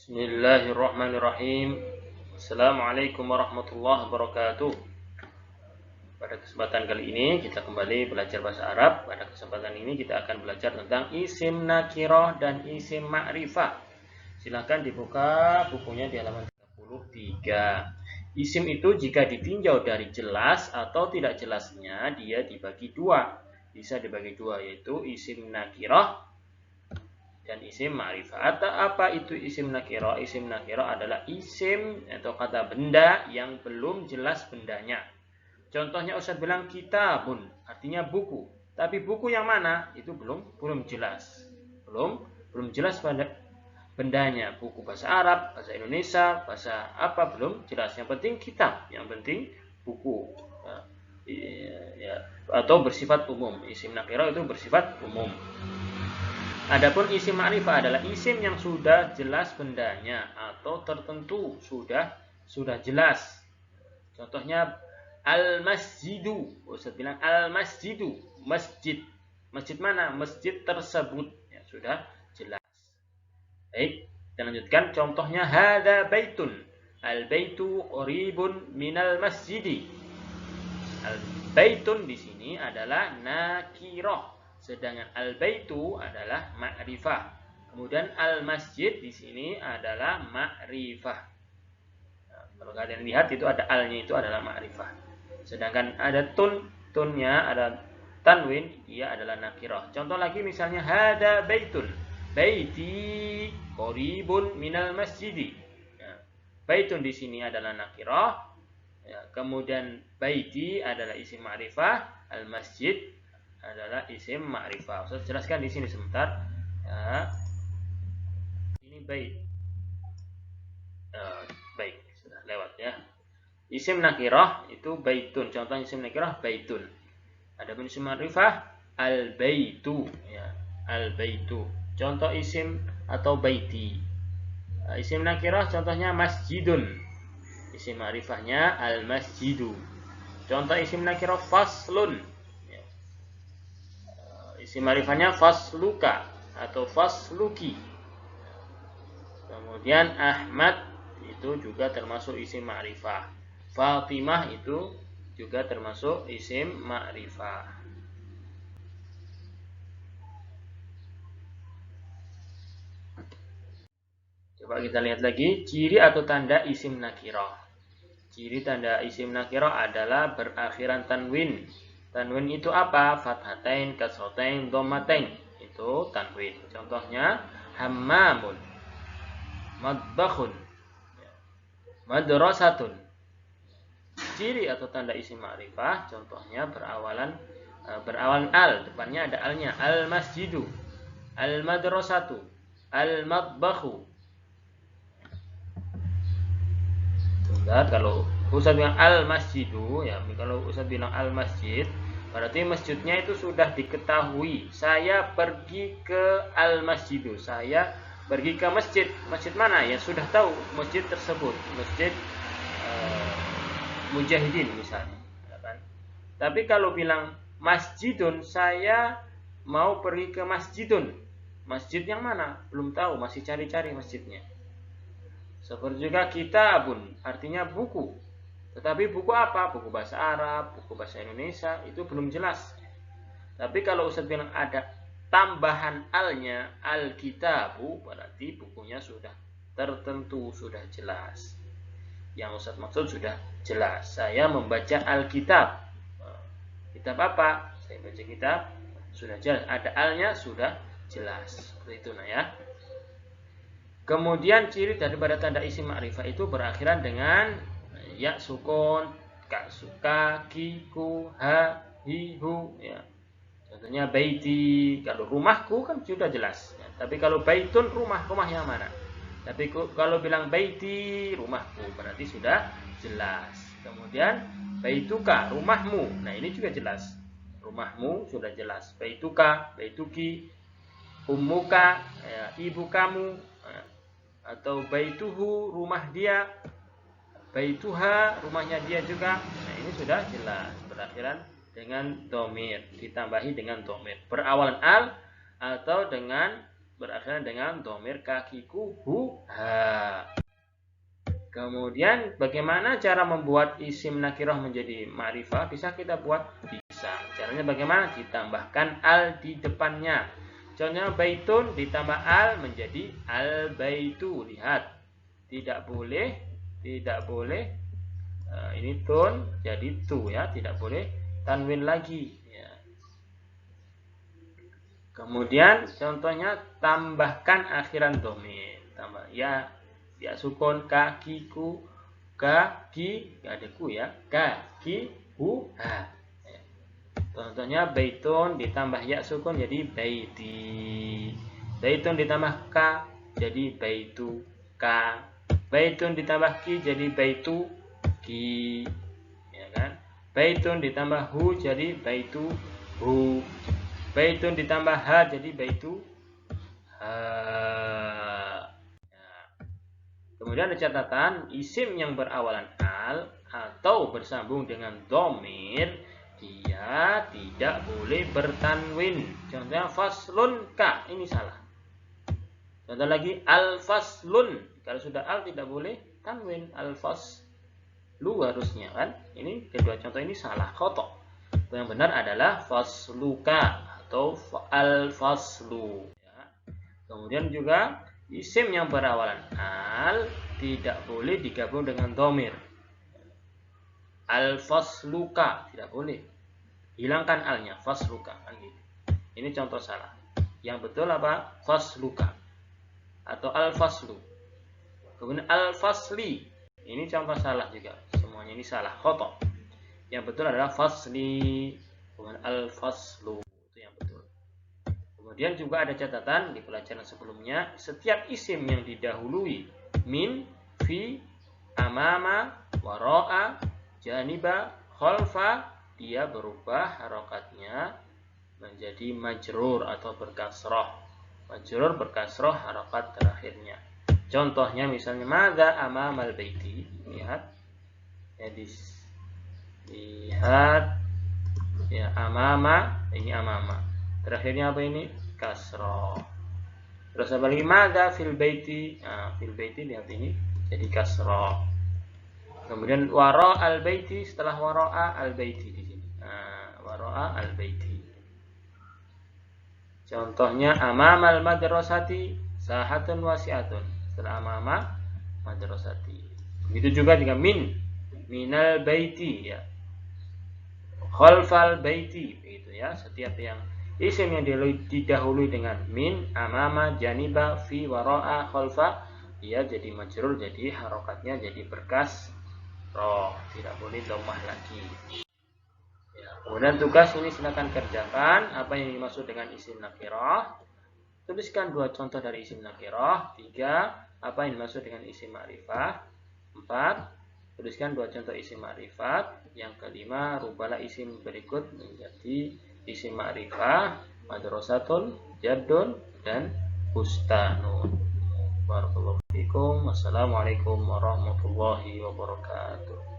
Bismillahirrahmanirrahim. Assalamualaikum warahmatullahi wabarakatuh. Pada kesempatan kali ini kita kembali belajar bahasa Arab. Pada kesempatan ini kita akan belajar tentang isim nakirah dan isim ma'rifah. Silahkan dibuka bukunya di halaman 33. Isim itu jika ditinjau dari jelas atau tidak jelasnya, dia dibagi dua. Bisa dibagi dua, yaitu isim nakirah dan isim ma'rifah. Apa itu isim nakirah? Isim nakirah adalah isim atau kata benda yang belum jelas bendanya. Contohnya Ustaz bilang kitabun, artinya buku. Tapi buku yang mana? Itu belum jelas. Belum jelas bendanya. Buku bahasa Arab, bahasa Indonesia, bahasa apa belum jelas. Yang penting kitab, yang penting buku. Ya, atau bersifat umum. Isim nakirah itu bersifat umum. Adapun isim ma'rifah adalah isim yang sudah jelas bendanya atau tertentu sudah jelas. Contohnya al-masjidu. Ustaz bilang al-masjidu, masjid. Masjid mana? Masjid tersebut. Ya, sudah jelas. Baik, kita lanjutkan. Contohnya hadza baitun. Al-baitu qaribun minal masjidi. Al-baitun di sini adalah nakirah. Sedangkan al-baitu adalah ma'rifah. Kemudian al-masjid di sini adalah ma'rifah. Nah, kalau kalian lihat itu ada al-nya, itu adalah ma'rifah. Sedangkan ada tunnya ada tanwin, dia adalah nakirah. Contoh lagi misalnya hada baitun. Baiti qaribun minal masjidi. Nah, baitun di sini adalah nakirah. Ya, kemudian baiti adalah isim ma'rifah, al-masjid adalah isim ma'rifah. Saya jelaskan di sini sebentar. Ya. Ini bait. Baik, sudah lewat ya. Isim nakirah itu baitun. Contohnya isim nakirah baitun. Ada isim ma'rifah al-baitu. Ya, al-baitu. Contoh isim atau baiti. Isim nakirah contohnya masjidun. Isim ma'rifahnya al-masjidu. Contoh isim nakirah faslun. Isim ma'rifahnya fasluka atau fasluki. Kemudian Ahmad itu juga termasuk isim ma'rifah. Fatimah itu juga termasuk isim ma'rifah. Coba kita lihat lagi ciri atau tanda isim nakirah. Ciri tanda isim nakirah adalah berakhiran tanwin. Tanwin itu apa? Fathatain, kasrotain, dhammatain. Itu tanwin. Contohnya hammamun, madbakhun, madrasatun. Ciri atau tanda isim ma'rifah contohnya berawalan al, depannya ada alnya. Al-masjidu, al-madrasatu, al-madbakhu. Kalau Ustaz bilang al-masjidu, ya kalau Ustaz bilang al-masjid, berarti masjidnya itu sudah diketahui. Saya pergi ke al-masjidu. Saya pergi ke masjid. Masjid mana? Ya sudah tahu masjid tersebut. Masjid Mujahidin misalnya. Kan? Tapi kalau bilang masjidun, saya mau pergi ke masjidun. Masjid yang mana? Belum tahu, masih cari-cari masjidnya. Seperti juga kitabun, artinya buku. Tetapi buku apa? Buku bahasa Arab, buku bahasa Indonesia, itu belum jelas. Tapi kalau Ustaz bilang ada tambahan alnya, al-kitabu, berarti bukunya sudah tertentu, sudah jelas. Yang Ustaz maksud sudah jelas. Saya membaca Alkitab. Kitab apa? Saya baca kitab, sudah jelas. Ada alnya, sudah jelas. Seperti itu nah ya. Kemudian ciri daripada tanda isim ma'rifah itu berakhiran dengan ya sukun, ka, suka, ki, ku, ha, hi, hu. Ya. Contohnya baiti. Kalau rumahku kan sudah jelas. Ya. Tapi kalau baitun, rumah yang mana? Tapi kalau bilang baiti, rumahku, berarti sudah jelas. Kemudian baituka, rumahmu. Nah ini juga jelas. Rumahmu sudah jelas. Baituka, baituki, ummuka, ya, ibu kamu. Atau baituhu, rumah dia. Baituha, rumahnya dia juga. Nah ini sudah jelas. Berakhiran dengan domir. Ditambahi dengan domir. Berawalan al atau dengan berakhiran dengan domir kakiku hu ha. Kemudian bagaimana cara membuat isim nakirah menjadi ma'rifah? Bisa kita buat? Bisa. Caranya bagaimana? Ditambahkan al di depannya. Contohnya baitun ditambah al menjadi al baitu. Lihat. Tidak boleh ini tun jadi tu ya, tidak boleh tanwin lagi ya. Kemudian contohnya tambahkan akhiran domir. Tambah ya sukun kakiku, kaki, gak ada ku ya, kaki hu ha. Contohnya baitun ditambah ya sukun jadi baiti. Baitun ditambah ka jadi baitu ka. Baitun ditambah ki jadi baitu ki. Ya kan? Baitun ditambah hu jadi baitu hu. Baitun ditambah ha jadi baitu ha. Kemudian ada catatan, isim yang berawalan al atau bersambung dengan domir, dia tidak boleh bertanwin. Contohnya faslun ka, ini salah. Contoh lagi al faslun, kalau sudah al tidak boleh tanwin, al faslu harusnya kan. Ini kedua contoh ini salah, khotok. Yang benar adalah fasluka atau al faslu. Ya. Kemudian juga isim yang berawalan al tidak boleh digabung dengan domir. Al fasluka tidak boleh. Hilangkan alnya, fasluka kan gitu. Ini contoh salah. Yang betul apa? Fasluka atau al faslu. Kemudian al fasli. Ini contoh salah juga. Semuanya ini salah, khotok. Yang betul adalah fasli. Kemudian al faslu. Itu yang betul. Kemudian juga ada catatan di pelajaran sebelumnya, setiap isim yang didahului min, fi, amama, wara'a, janiba, khalfa, dia berubah harokatnya menjadi majrur atau berkasroh. Majrur berkasroh harokat terakhirnya. Contohnya misalnya madza amamal baiti. Lihat. Ya, lihat ya, amama, ini amama. Terakhirnya apa ini? Kasroh. Terus apa lagi? Madza fil baiti. Nah, fil baiti lihat ini jadi kasroh. Kemudian wara al baiti, setelah wara'a al baiti di sini. Nah, wara'a al baiti. Contohnya amamal madrasati sahatun wasi'atun. Setelah amama madrasati. Begitu juga dengan minal baiti ya. Khalfal baiti begitu ya. Setiap yang isim yang didahului dengan min, amama, janiba, fi, wara'a, khalfa, dia jadi majrur, jadi harokatnya jadi berkas roh, tidak boleh dhammah lagi. Ya, kemudian tugas ini silakan kerjakan apa yang dimaksud dengan isim nakirah. Tuliskan 2 contoh dari isim nakirah. 3, apa yang dimaksud dengan isim ma'rifah. 4, tuliskan 2 contoh isim ma'rifat. Yang kelima, rubalah isim berikut menjadi isim ma'rifah, madrasatun, jaddun, dan bustanun. Barakallahu fikum. Wassalamualaikum warahmatullahi wabarakatuh.